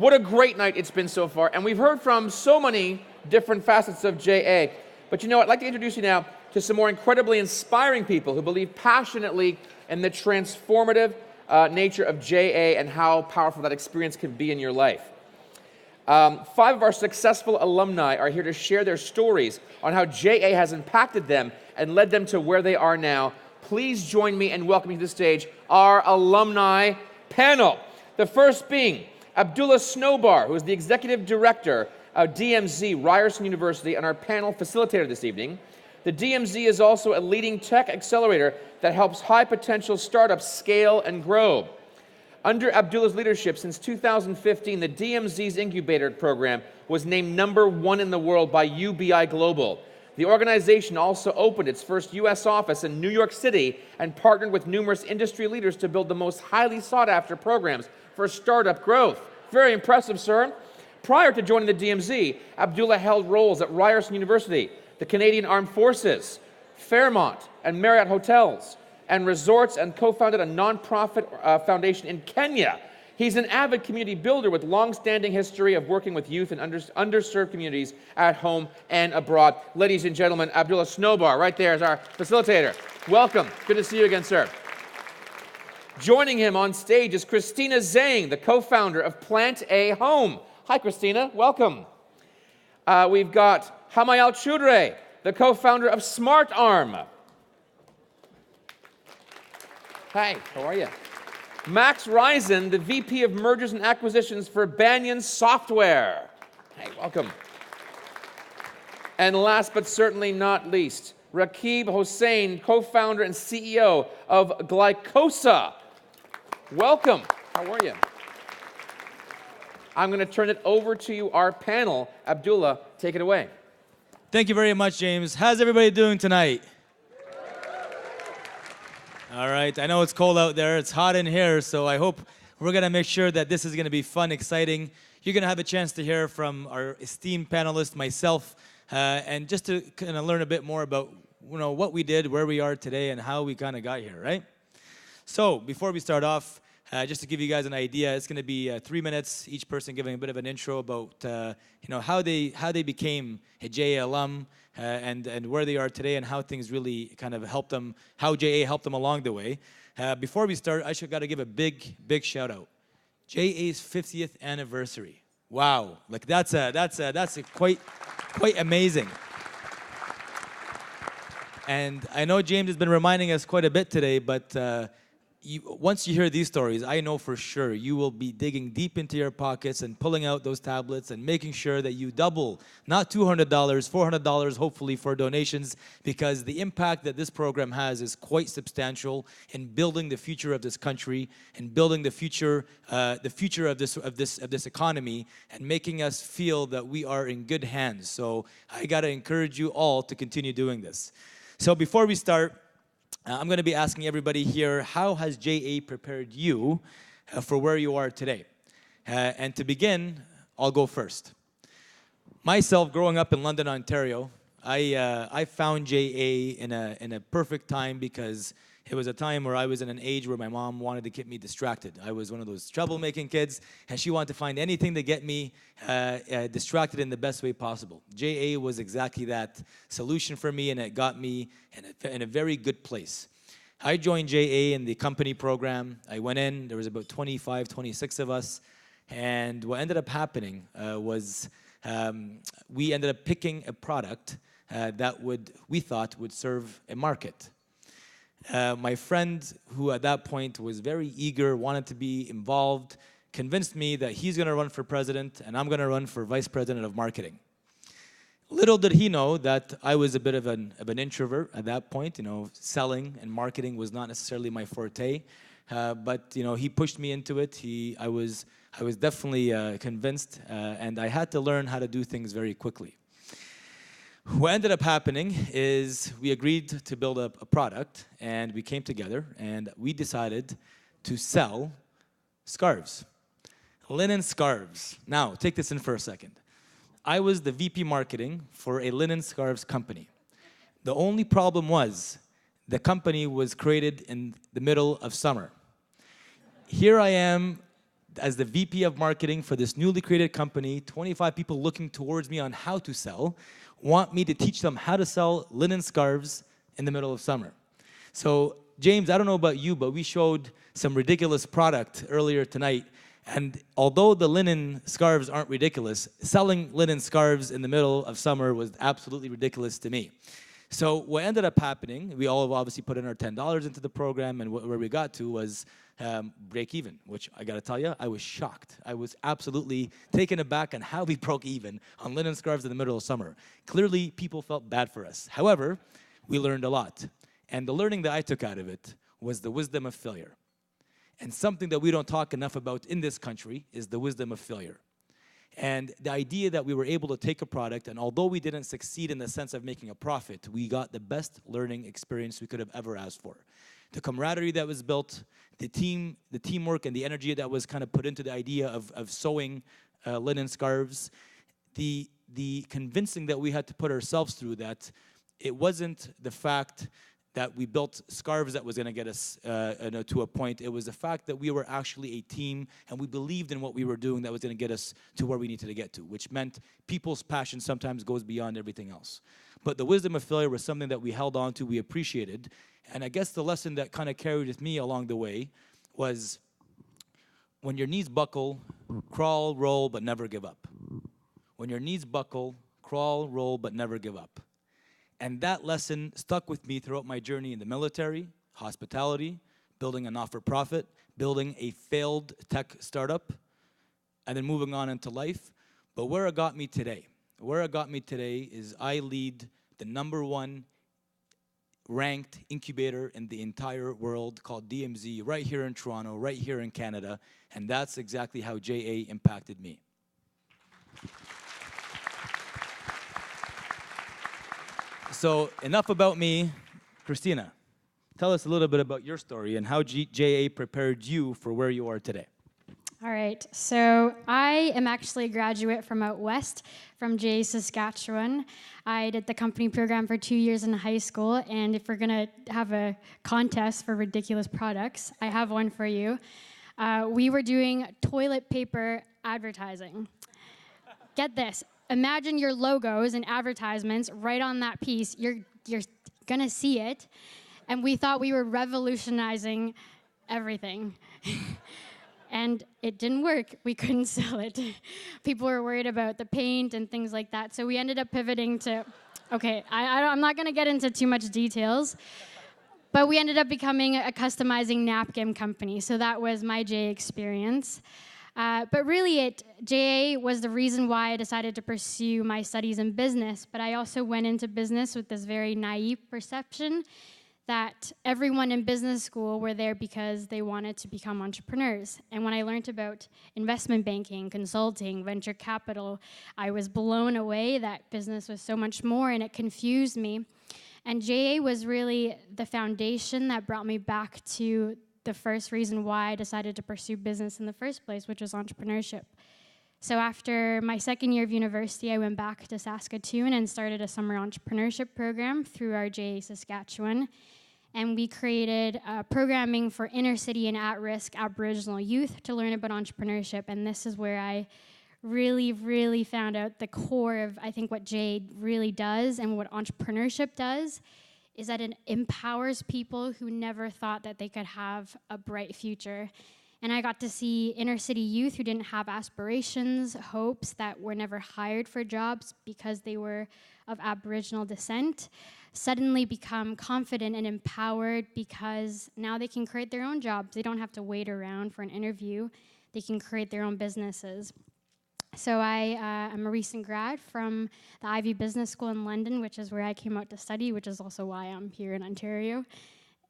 What a great night it's been so far, and we've heard from so many different facets of JA. But you know what, I'd like to introduce you now to some more incredibly inspiring people who believe passionately in the transformative nature of JA and how powerful that experience can be in your life. 5 of our successful alumni are here to share their stories on how JA has impacted them and led them to where they are now. Please join me in welcoming to the stage our alumni panel. The first being Abdullah Snobar, who is the Executive Director of DMZ, Ryerson University, and our panel facilitator this evening. The DMZ is also a leading tech accelerator that helps high-potential startups scale and grow. Under Abdullah's leadership, since 2015, the DMZ's incubator program was named #1 in the world by UBI Global. The organization also opened its first U.S. office in New York City and partnered with numerous industry leaders to build the most highly sought-after programs for startup growth. Very impressive, sir. Prior to joining the DMZ, Abdullah held roles at Ryerson University, the Canadian Armed Forces, Fairmont and Marriott Hotels and Resorts, and co-founded a non-profit foundation in Kenya. He's an avid community builder with long-standing history of working with youth and underserved communities at home and abroad. Ladies and gentlemen, Abdullah Snobar, right there is our facilitator. Welcome. Good to see you again, sir. Joining him on stage is Christina Zhang, the co-founder of Plant A Home. Hi, Christina. Welcome. We've got Hamayal Choudhry, the co-founder of smartARM. Hi, how are you? Max Ryerson, the VP of Mergers and Acquisitions for Banyan Software. Hey, welcome. And last but certainly not least, Rakeeb Hossain, co-founder and CEO of Gylcosa. Welcome. How are you? I'm going to turn it over to you, our panel. Abdullah, take it away. Thank you very much, James. How's everybody doing tonight? All right, I know it's cold out there. It's hot in here, so I hope we're going to make sure that this is going to be fun, exciting. You're going to have a chance to hear from our esteemed panelist, myself, and just to kind of learn a bit more about what we did, where we are today, and how we kind of got here, right? So before we start off, just to give you guys an idea, it's going to be 3 minutes, each person giving a bit of an intro about how they became a JA alum and where they are today and how things really kind of helped them, how JA helped them along the way. Before we start, I got to give a big shout out. JA's 50th anniversary. Wow, like that's quite amazing. And I know James has been reminding us quite a bit today, but once you hear these stories, I know for sure you will be digging deep into your pockets and pulling out those tablets and making sure that you double, not $200, $400 hopefully for donations, because the impact that this program has is quite substantial in building the future of this country and building the future of this economy and making us feel that we are in good hands. So I got to encourage you all to continue doing this. So before we start, I'm going to be asking everybody here, how has JA prepared you for where you are today? And to begin, I'll go first. Myself, growing up in London, Ontario, I found JA in a perfect time because it was a time where I was in an age where my mom wanted to keep me distracted. I was one of those troublemaking kids, and she wanted to find anything to get me distracted in the best way possible. JA was exactly that solution for me, and it got me in a very good place. I joined JA in the company program. I went in, there was about 25, 26 of us, and what ended up happening was we ended up picking a product that we thought would serve a market. My friend, who at that point was very eager, wanted to be involved, convinced me that he's going to run for president and I'm going to run for vice president of marketing. Little did he know that I was a bit of an introvert at that point. Selling and marketing was not necessarily my forte, but he pushed me into it. I was definitely convinced, and I had to learn how to do things very quickly. What ended up happening is we agreed to build a product, and we came together, and we decided to sell scarves, linen scarves. Now, take this in for a second. I was the VP marketing for a linen scarves company. The only problem was the company was created in the middle of summer. Here I am as the VP of marketing for this newly created company, 25 people looking towards me on how to sell, want me to teach them how to sell linen scarves in the middle of summer. So, James, I don't know about you, but we showed some ridiculous product earlier tonight. And although the linen scarves aren't ridiculous, selling linen scarves in the middle of summer was absolutely ridiculous to me. So what ended up happening, we all obviously put in our $10 into the program, and where we got to was break even, which I gotta tell you, I was shocked. I was absolutely taken aback on how we broke even on linen scarves in the middle of summer. Clearly, people felt bad for us. However, we learned a lot. And the learning that I took out of it was the wisdom of failure. And something that we don't talk enough about in this country is the wisdom of failure. And the idea that we were able to take a product, and although we didn't succeed in the sense of making a profit, we got the best learning experience we could have ever asked for. The camaraderie that was built, the teamwork and the energy that was kind of put into the idea of sewing linen scarves, the convincing that we had to put ourselves through that it wasn't the fact that we built scarves that was going to get us to a point. It was the fact that we were actually a team and we believed in what we were doing that was going to get us to where we needed to get to, which meant people's passion sometimes goes beyond everything else. But the wisdom of failure was something that we held on to, we appreciated. And I guess the lesson that kind of carried with me along the way was when your knees buckle, crawl, roll, but never give up. When your knees buckle, crawl, roll, but never give up. And that lesson stuck with me throughout my journey in the military, hospitality, building a not-for-profit, building a failed tech startup, and then moving on into life. But where it got me today is I lead the #1 ranked incubator in the entire world called DMZ, right here in Toronto, right here in Canada. And that's exactly how JA impacted me. So enough about me. Christina, tell us a little bit about your story and how JA prepared you for where you are today. All right, so I am actually a graduate from out west, from JA Saskatchewan. I did the company program for 2 years in high school, and if we're gonna have a contest for ridiculous products, I have one for you. We were doing toilet paper advertising. Get this. Imagine your logos and advertisements right on that piece. You're gonna see it. And we thought we were revolutionizing everything. And it didn't work. We couldn't sell it. People were worried about the paint and things like that. So we ended up pivoting to, okay, I'm not gonna get into too much details, but we ended up becoming a customizing napkin company. So that was my JA experience. But really, JA was the reason why I decided to pursue my studies in business. But I also went into business with this very naive perception that everyone in business school were there because they wanted to become entrepreneurs. And when I learned about investment banking, consulting, venture capital, I was blown away that business was so much more, and it confused me. And JA was really the foundation that brought me back to the first reason why I decided to pursue business in the first place, which was entrepreneurship. So after my second year of university, I went back to Saskatoon and started a summer entrepreneurship program through our JA Saskatchewan. And we created programming for inner city and at-risk Aboriginal youth to learn about entrepreneurship. And this is where I really, really found out the core of, I think, what JA really does and what entrepreneurship does, is that it empowers people who never thought that they could have a bright future. And I got to see inner city youth who didn't have aspirations, hopes, that were never hired for jobs because they were of Aboriginal descent, suddenly become confident and empowered because now they can create their own jobs. They don't have to wait around for an interview. They can create their own businesses. So I'm a recent grad from the Ivy Business School in London, which is where I came out to study, which is also why I'm here in Ontario.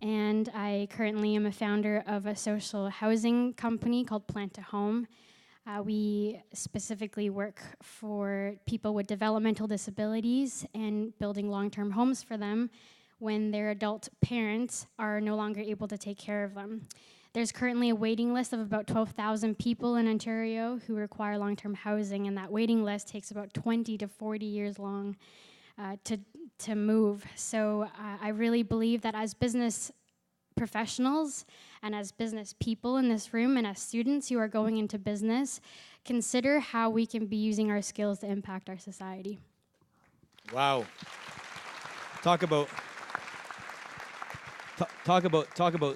And I currently am a founder of a social housing company called Plant a Home. We specifically work for people with developmental disabilities and building long-term homes for them when their adult parents are no longer able to take care of them. There's currently a waiting list of about 12,000 people in Ontario who require long-term housing, and that waiting list takes about 20 to 40 years long to move. So I really believe that as business professionals and as business people in this room and as students who are going into business, consider how we can be using our skills to impact our society. Wow. Talk about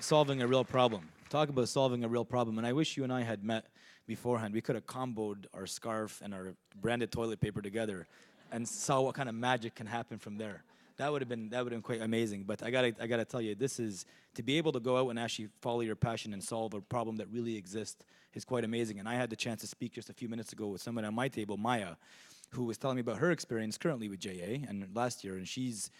solving a real problem. Talk about solving a real problem. And I wish you and I had met beforehand. We could have comboed our scarf and our branded toilet paper together and saw what kind of magic can happen from there. That would have been quite amazing. But I gotta tell you, this is to be able to go out and actually follow your passion and solve a problem that really exists is quite amazing. And I had the chance to speak just a few minutes ago with someone on my table, Maya, who was telling me about her experience currently with JA and last year, and she's,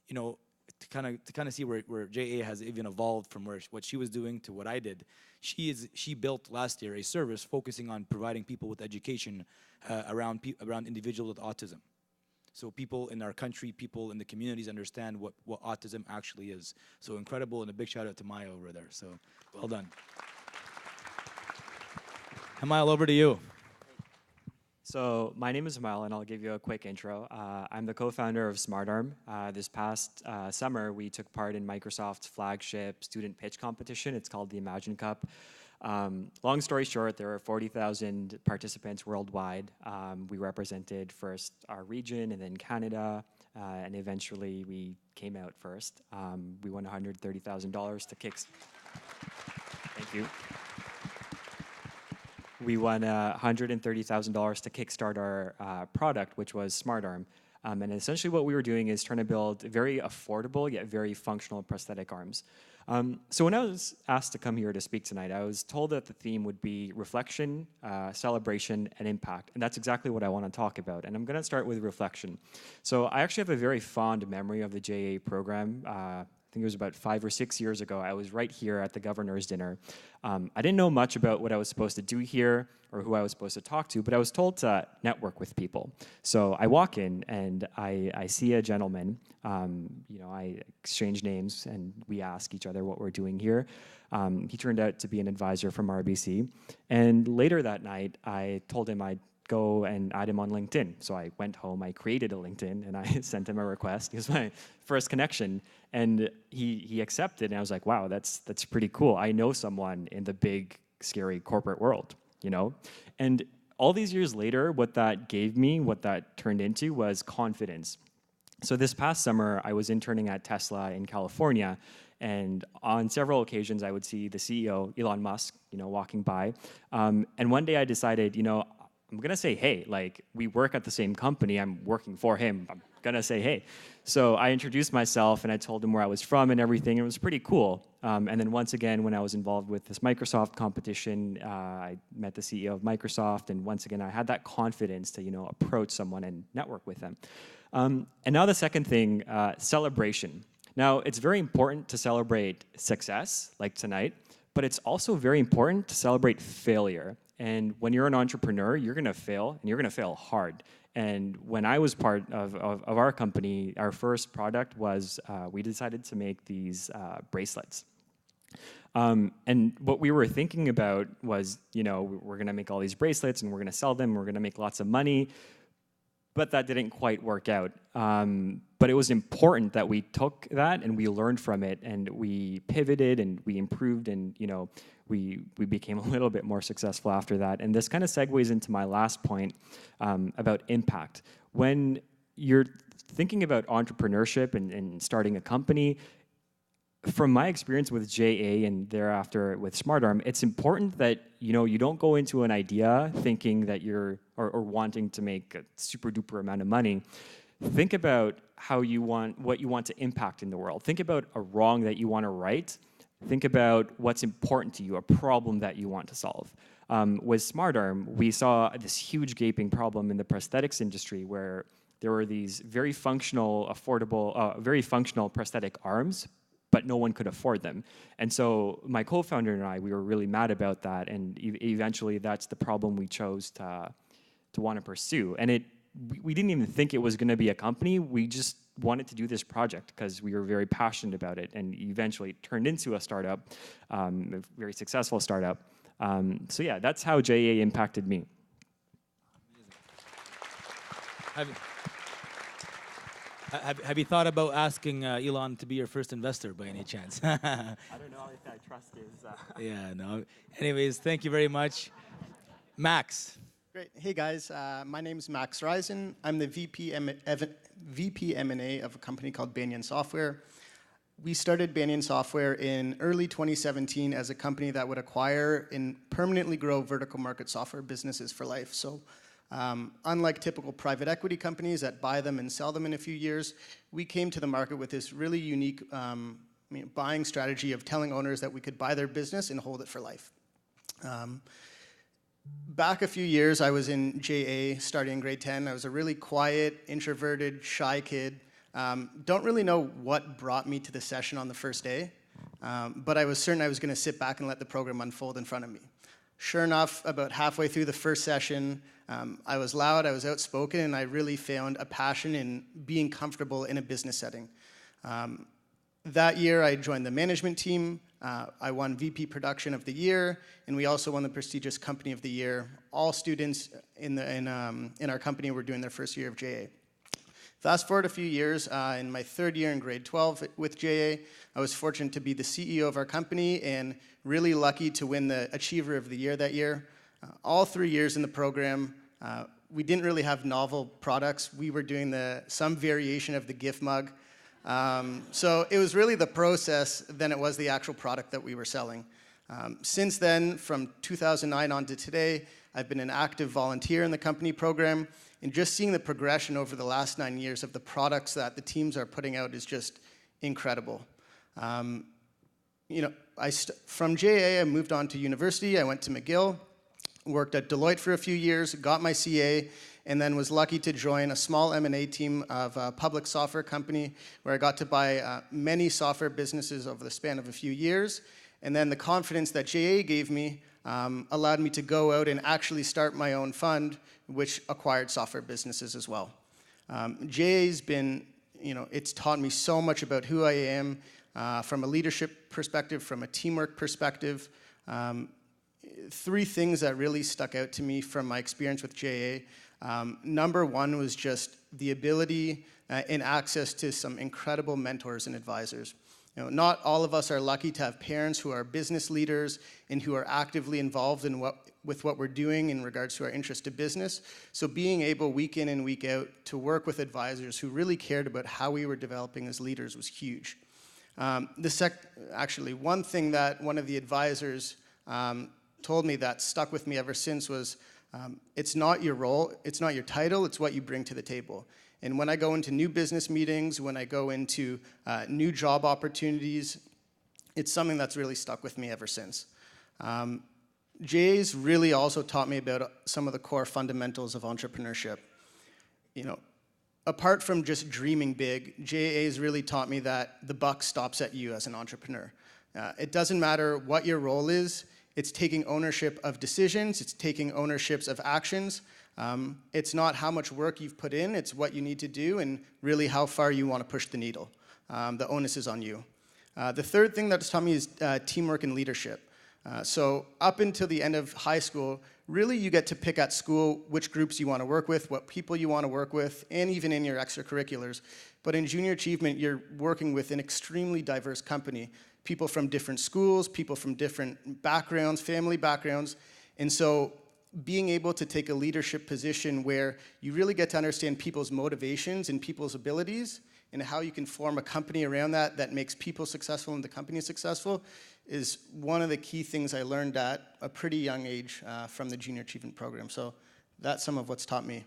you know, to kind of see where JA has even evolved from what she was doing to what I did. She built last year a service focusing on providing people with education around individuals with autism. So people in our country, people in the communities understand what autism actually is. So incredible, and a big shout out to Maya over there. So well done. Hamayal, over to you. So my name is Hamayal, and I'll give you a quick intro. I'm the co-founder of smartARM. This past summer, we took part in Microsoft's flagship student pitch competition. It's called the Imagine Cup. Long story short, there are 40,000 participants worldwide. We represented first our region and then Canada, and eventually we came out first. We won $130,000 to kick. Thank you. We won $130,000 to kickstart our product, which was smartARM. And essentially what we were doing is trying to build very affordable yet very functional prosthetic arms. So when I was asked to come here to speak tonight, I was told that the theme would be reflection, celebration, and impact. And that's exactly what I want to talk about. And I'm going to start with reflection. So I actually have a very fond memory of the JA program. I think it was about 5 or 6 years ago. I was right here at the governor's dinner. I didn't know much about what I was supposed to do here or who I was supposed to talk to, but I was told to network with people. So I walk in and I see a gentleman. I exchange names and we ask each other what we're doing here. He turned out to be an advisor from RBC. And later that night, I told him I'd go and add him on LinkedIn. So I went home, I created a LinkedIn, and I sent him a request. He was my first connection, and he accepted, and I was like, wow, that's pretty cool. I know someone in the big, scary corporate world, you know? And all these years later, what that gave me, what that turned into was confidence. So this past summer, I was interning at Tesla in California, and on several occasions, I would see the CEO, Elon Musk, walking by. And one day I decided, I'm gonna say hey, like we work at the same company, I'm working for him, I'm gonna say hey. So I introduced myself and I told him where I was from and everything. It was pretty cool. And then once again, when I was involved with this Microsoft competition, I met the CEO of Microsoft, and once again, I had that confidence to approach someone and network with them. And now the second thing, celebration. Now it's very important to celebrate success, like tonight, but it's also very important to celebrate failure. And when you're an entrepreneur, you're gonna fail, and you're gonna fail hard. And when I was part of our company, our first product was, we decided to make these bracelets. And what we were thinking about was, we're gonna make all these bracelets, and we're gonna sell them, we're gonna make lots of money, but that didn't quite work out. But it was important that we took that and we learned from it, and we pivoted and we improved, and we became a little bit more successful after that. And this kind of segues into my last point about impact. When you're thinking about entrepreneurship and starting a company, from my experience with JA and thereafter with smartARM, it's important that you don't go into an idea thinking that you're or wanting to make a super duper amount of money. Think about what you want to impact in the world. Think about a wrong that you want to right. Think about what's important to you, a problem that you want to solve. With smartARM, we saw this huge gaping problem in the prosthetics industry where there were these very functional, affordable, very functional prosthetic arms, but no one could afford them. And so my co-founder and I, we were really mad about that, and eventually that's the problem we chose to want to pursue. And we didn't even think it was going to be a company. We just wanted to do this project because we were very passionate about it, and eventually it turned into a startup, a very successful startup. So yeah, that's how JA impacted me. Have you thought about asking Elon to be your first investor by any chance? I don't know if that trust is. Yeah, no. Anyways, thank you very much. Max. Great. Hey guys, my name is Max Ryerson. I'm the VP M&A of a company called Banyan Software. We started Banyan Software in early 2017 as a company that would acquire and permanently grow vertical market software businesses for life. So unlike typical private equity companies that buy them and sell them in a few years, we came to the market with this really unique buying strategy of telling owners that we could buy their business and hold it for life. Back a few years, I was in JA starting in grade 10. I was a really quiet, introverted, shy kid. Don't really know what brought me to the session on the first day, but I was certain I was going to sit back and let the program unfold in front of me. Sure enough, about halfway through the first session, I was loud, I was outspoken, and I really found a passion in being comfortable in a business setting. That year, I joined the management team. I won VP Production of the Year, and we also won the prestigious Company of the Year. All students in our company were doing their first year of JA. Fast forward a few years, in my third year in grade 12 with JA, I was fortunate to be the CEO of our company and really lucky to win the Achiever of the Year that year. All 3 years in the program, we didn't really have novel products. We were doing some variation of the gift mug. So it was really the process than it was the actual product that we were selling. Since then, from 2009 on to today, I've been an active volunteer in the company program, and just seeing the progression over the last 9 years of the products that the teams are putting out is just incredible. From JA, I moved on to university. I went to McGill, worked at Deloitte for a few years, got my CA, and then was lucky to join a small M&A team of a public software company where I got to buy many software businesses over the span of a few years. And then the confidence that JA gave me allowed me to go out and actually start my own fund, which acquired software businesses as well. JA's been, it's taught me so much about who I am from a leadership perspective, from a teamwork perspective. 3 things that really stuck out to me from my experience with JA. Number 1 was just the ability and access to some incredible mentors and advisors. Not all of us are lucky to have parents who are business leaders and who are actively involved with what we're doing in regards to our interest to business. So being able week in and week out to work with advisors who really cared about how we were developing as leaders was huge. One thing that one of the advisors told me that stuck with me ever since was, it's not your role, it's not your title, it's what you bring to the table. And when I go into new business meetings, when I go into new job opportunities, it's something that's really stuck with me ever since. JA's really also taught me about some of the core fundamentals of entrepreneurship. Apart from just dreaming big, JA's really taught me that the buck stops at you as an entrepreneur. It doesn't matter what your role is, it's taking ownership of decisions, it's taking ownerships of actions. It's not how much work you've put in, it's what you need to do and really how far you want to push the needle. The onus is on you. The third thing that it's taught me is teamwork and leadership. So up until the end of high school, really you get to pick at school which groups you want to work with, what people you want to work with, and even in your extracurriculars. But in junior achievement, you're working with an extremely diverse company. People from different schools, people from different backgrounds, family backgrounds. And so being able to take a leadership position where you really get to understand people's motivations and people's abilities and how you can form a company around that makes people successful and the company successful is one of the key things I learned at a pretty young age from the Junior Achievement Program. So that's some of what's taught me.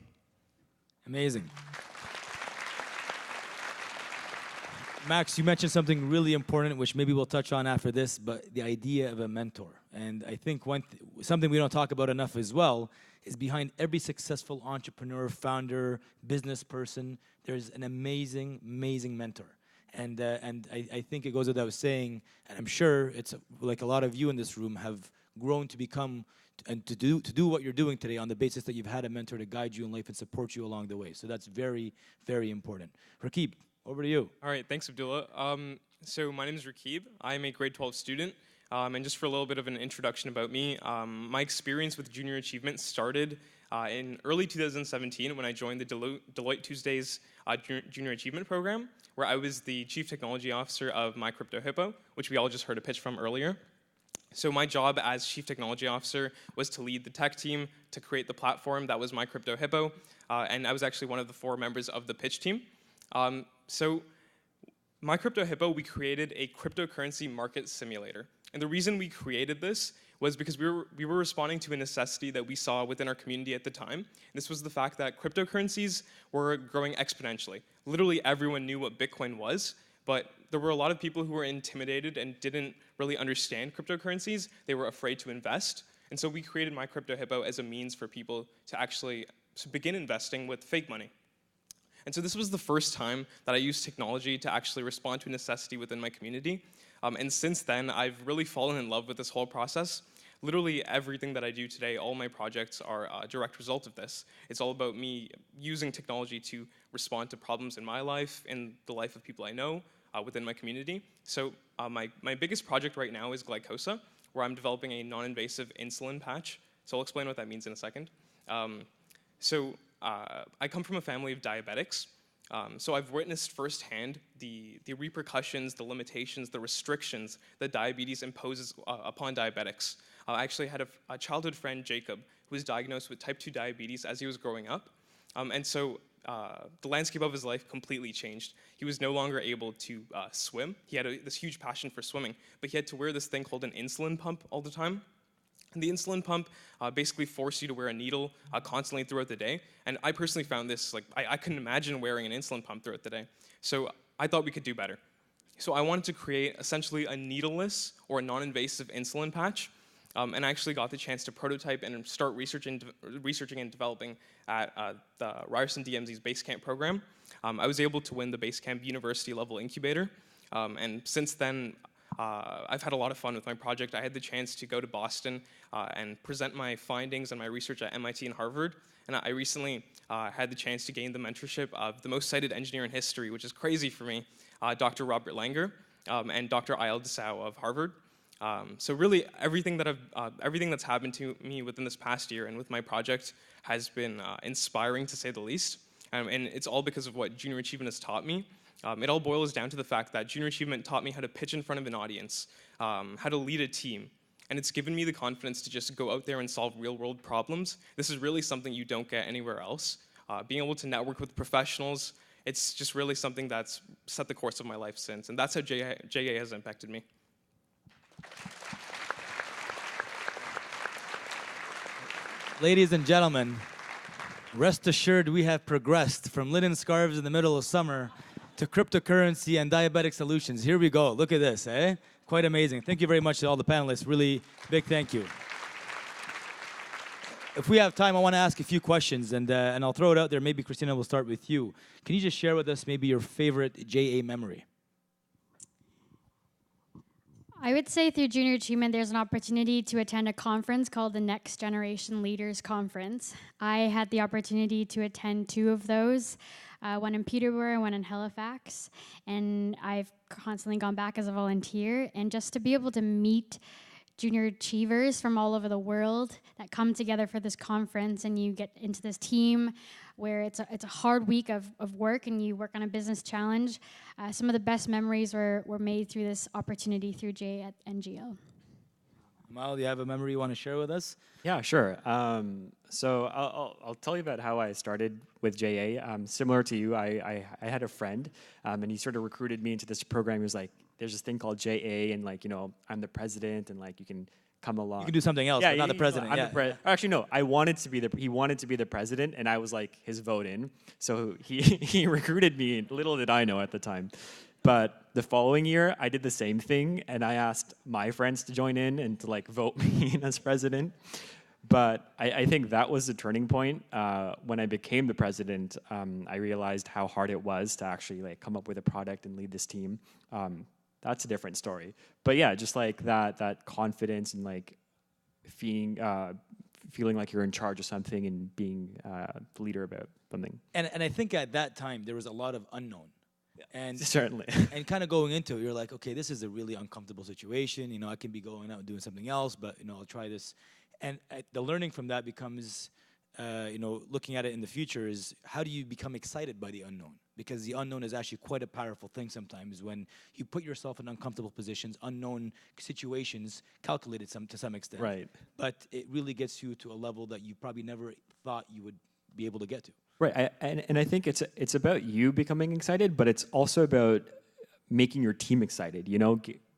Amazing. Max, you mentioned something really important, which maybe we'll touch on after this, but the idea of a mentor. And I think something we don't talk about enough as well is behind every successful entrepreneur, founder, business person, there's an amazing, amazing mentor. And I think it goes without saying, and I'm sure it's like a lot of you in this room have grown to become and to do what you're doing today on the basis that you've had a mentor to guide you in life and support you along the way. So that's very, very important. Rakeeb, over to you. All right, thanks, Abdullah. So my name is Rakeeb. I'm a grade 12 student. And just for a little bit of an introduction about me, my experience with Junior Achievement started in early 2017 when I joined the Deloitte Tuesdays Junior Achievement Program, where I was the Chief Technology Officer of My Crypto Hippo, which we all just heard a pitch from earlier. So my job as Chief Technology Officer was to lead the tech team to create the platform that was My Crypto Hippo, and I was actually one of the 4 members of the pitch team. So My Crypto Hippo, we created a cryptocurrency market simulator. And the reason we created this was because we were responding to a necessity that we saw within our community at the time. This was the fact that cryptocurrencies were growing exponentially. Literally everyone knew what Bitcoin was, but there were a lot of people who were intimidated and didn't really understand cryptocurrencies. They were afraid to invest. And so we created My Crypto Hippo as a means for people to actually begin investing with fake money. And so this was the first time that I used technology to actually respond to a necessity within my community. And since then, I've really fallen in love with this whole process. Literally everything that I do today, all my projects are a direct result of this. It's all about me using technology to respond to problems in my life, in the life of people I know, within my community. So my biggest project right now is Glycosa, where I'm developing a non-invasive insulin patch. So I'll explain what that means in a second. I come from a family of diabetics. So I've witnessed firsthand the repercussions, the limitations, the restrictions that diabetes imposes upon diabetics. I actually had a childhood friend, Jacob, who was diagnosed with type 2 diabetes as he was growing up. And so the landscape of his life completely changed. He was no longer able to swim. He had this huge passion for swimming, but he had to wear this thing called an insulin pump all the time. And the insulin pump basically forced you to wear a needle constantly throughout the day. And I personally found this, I couldn't imagine wearing an insulin pump throughout the day. So I thought we could do better. So I wanted to create essentially a needleless or a non-invasive insulin patch. And I actually got the chance to prototype and start researching and developing at the Ryerson DMZ's Basecamp program. I was able to win the Basecamp university level incubator. And since then, I've had a lot of fun with my project. I had the chance to go to Boston and present my findings and my research at MIT and Harvard. And I recently had the chance to gain the mentorship of the most cited engineer in history, which is crazy for me, Dr. Robert Langer and Dr. Ayel Desau of Harvard. So really, everything that's happened to me within this past year and with my project has been inspiring, to say the least. And it's all because of what Junior Achievement has taught me. It all boils down to the fact that Junior Achievement taught me how to pitch in front of an audience, how to lead a team. And it's given me the confidence to just go out there and solve real-world problems. This is really something you don't get anywhere else. Being able to network with professionals, it's just really something that's set the course of my life since. And that's how JA has impacted me. Ladies and gentlemen, rest assured we have progressed from linen scarves in the middle of summer to cryptocurrency and diabetic solutions. Here we go. Look at this, eh? Quite amazing. Thank you very much to all the panelists. Really big thank you. If we have time, I want to ask a few questions, and I'll throw it out there. Maybe Christina will start with you. Can you just share with us maybe your favorite JA memory? I would say through Junior Achievement, there's an opportunity to attend a conference called the Next Generation Leaders Conference. I had the opportunity to attend 2 of those, one in Peterborough and one in Halifax, and I've constantly gone back as a volunteer, and just to be able to meet junior achievers from all over the world that come together for this conference, and you get into this team where it's a hard week of work and you work on a business challenge. Some of the best memories were made through this opportunity through JA at NGO. Hamayal, do you have a memory you want to share with us? Yeah, sure. So I'll tell you about how I started with JA. Similar to you, I had a friend, and he sort of recruited me into this program. He was like, "There's this thing called JA, and I'm the president, and you can come along. You can do something else, but not the president." Actually, no. He wanted to be the president, and I was like his vote in. So he recruited me. Little did I know at the time. But the following year, I did the same thing, and I asked my friends to join in and to vote me in as president. But I think that was the turning point. When I became the president, I realized how hard it was to actually come up with a product and lead this team. That's a different story. But yeah, just that confidence and feeling like you're in charge of something and being the leader about something. And I think at that time there was a lot of unknown. And certainly. And kind of going into it, you're like, okay, this is a really uncomfortable situation. I can be going out and doing something else, but I'll try this. And the learning from that becomes looking at it in the future is how do you become excited by the unknown? Because the unknown is actually quite a powerful thing sometimes when you put yourself in uncomfortable positions, unknown situations, calculated to some extent. Right. But it really gets you to a level that you probably never thought you would be able to get to. Right, and I think it's about you becoming excited, but it's also about making your team excited.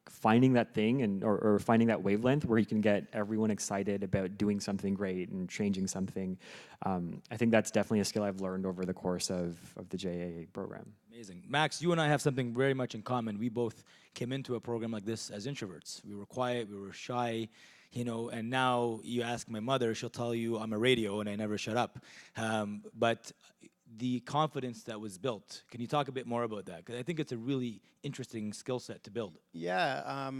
Finding that thing or finding that wavelength where you can get everyone excited about doing something great and changing something. I think that's definitely a skill I've learned over the course of the JA program. Amazing. Max, you and I have something very much in common. We both came into a program like this as introverts. We were quiet, we were shy, and now you ask my mother, she'll tell you I'm a radio and I never shut up. But the confidence that was built, can you talk a bit more about that? Because I think it's a really interesting skill set to build. Yeah,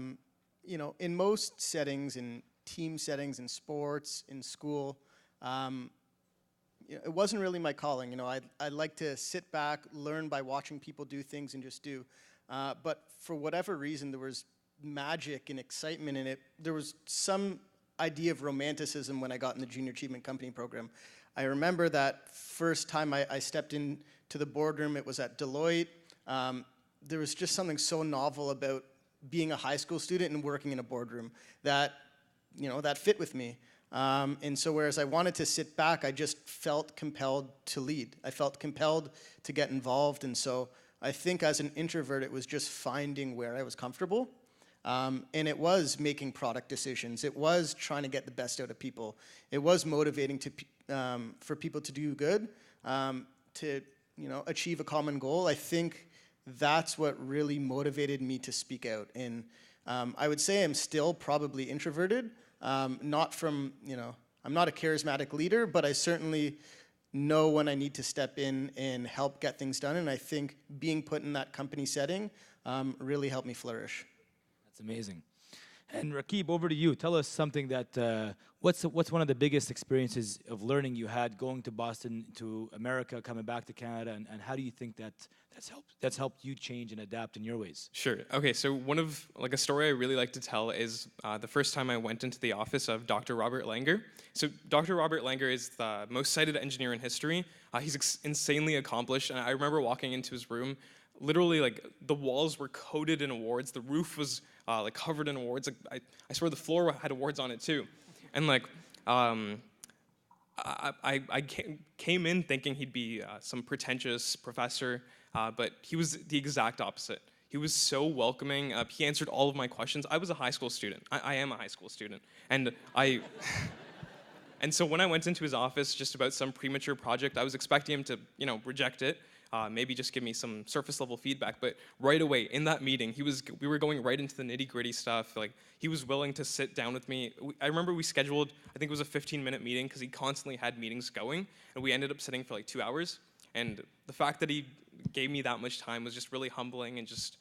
in most settings, in team settings, in sports, in school, it wasn't really my calling. I like to sit back, learn by watching people do things and just do. But for whatever reason, there was magic and excitement in it. There was some idea of romanticism when I got in the Junior Achievement Company program. I remember that first time I stepped into the boardroom, it was at Deloitte. There was just something so novel about being a high school student and working in a boardroom that fit with me. And so whereas I wanted to sit back, I just felt compelled to lead. I felt compelled to get involved. And so I think as an introvert, it was just finding where I was comfortable. And it was making product decisions. It was trying to get the best out of people. It was motivating for people to do good, to achieve a common goal. I think that's what really motivated me to speak out. And I would say I'm still probably introverted. I'm not a charismatic leader, but I certainly know when I need to step in and help get things done. And I think being put in that company setting really helped me flourish. That's amazing. And Rakeeb, over to you. Tell us something that, what's one of the biggest experiences of learning you had going to Boston, to America, coming back to Canada, and how do you think that's helped you change and adapt in your ways? Sure. Okay, so a story I really like to tell is the first time I went into the office of Dr. Robert Langer. So Dr. Robert Langer is the most cited engineer in history. He's insanely accomplished, and I remember walking into his room. Literally, the walls were coated in awards. The roof was covered in awards. I swear the floor had awards on it too. And I came in thinking he'd be some pretentious professor, but he was the exact opposite. He was so welcoming. He answered all of my questions. I was a high school student. I am a high school student, and and so when I went into his office just about some premature project, I was expecting him to reject it. Maybe just give me some surface level feedback, but right away in that meeting, we were going right into the nitty gritty stuff. He was willing to sit down with me. I remember we scheduled, I think it was a 15-minute meeting because he constantly had meetings going, and we ended up sitting for 2 hours. And the fact that he gave me that much time was just really humbling and just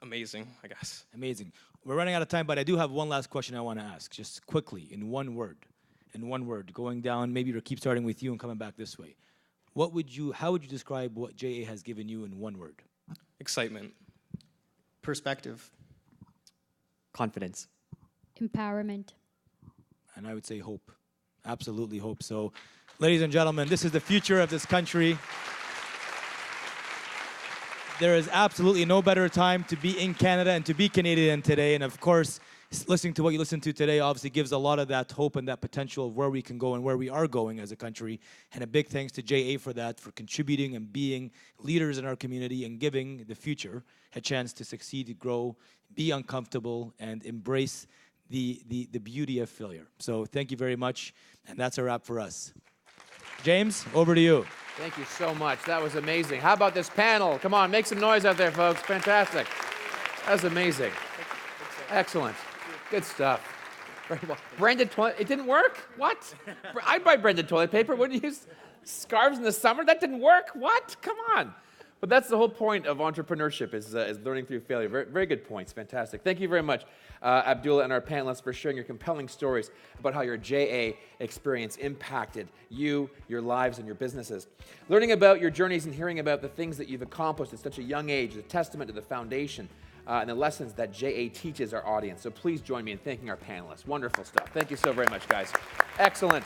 amazing, I guess. Amazing. We're running out of time, but I do have one last question I want to ask, just quickly, in one word, going down, maybe Rakeeb starting with you and coming back this way. How would you describe what JA has given you in one word? Excitement. Perspective. Confidence. Empowerment. And I would say hope. Absolutely hope. So, ladies and gentlemen, this is the future of this country. There is absolutely no better time to be in Canada and to be Canadian today. And of course, listening to what you listened to today obviously gives a lot of that hope and that potential of where we can go and where we are going as a country. And a big thanks to JA for that, for contributing and being leaders in our community and giving the future a chance to succeed, to grow, be uncomfortable, and embrace the beauty of failure. So thank you very much, and that's a wrap for us. James, over to you. Thank you so much. That was amazing. How about this panel? Come on, make some noise out there, folks. Fantastic. That was amazing. Excellent. Good stuff. Very well. Branded toilet, it didn't work? What? I'd buy branded toilet paper. Wouldn't you use scarves in the summer? That didn't work? What? Come on. But that's the whole point of entrepreneurship is learning through failure. Very, very good points. Fantastic. Thank you very much, Abdullah and our panelists, for sharing your compelling stories about how your JA experience impacted you, your lives, and your businesses. Learning about your journeys and hearing about the things that you've accomplished at such a young age is a testament to the foundation and the lessons that JA teaches our audience. So please join me in thanking our panelists. Wonderful stuff. Thank you so very much, guys. Excellent.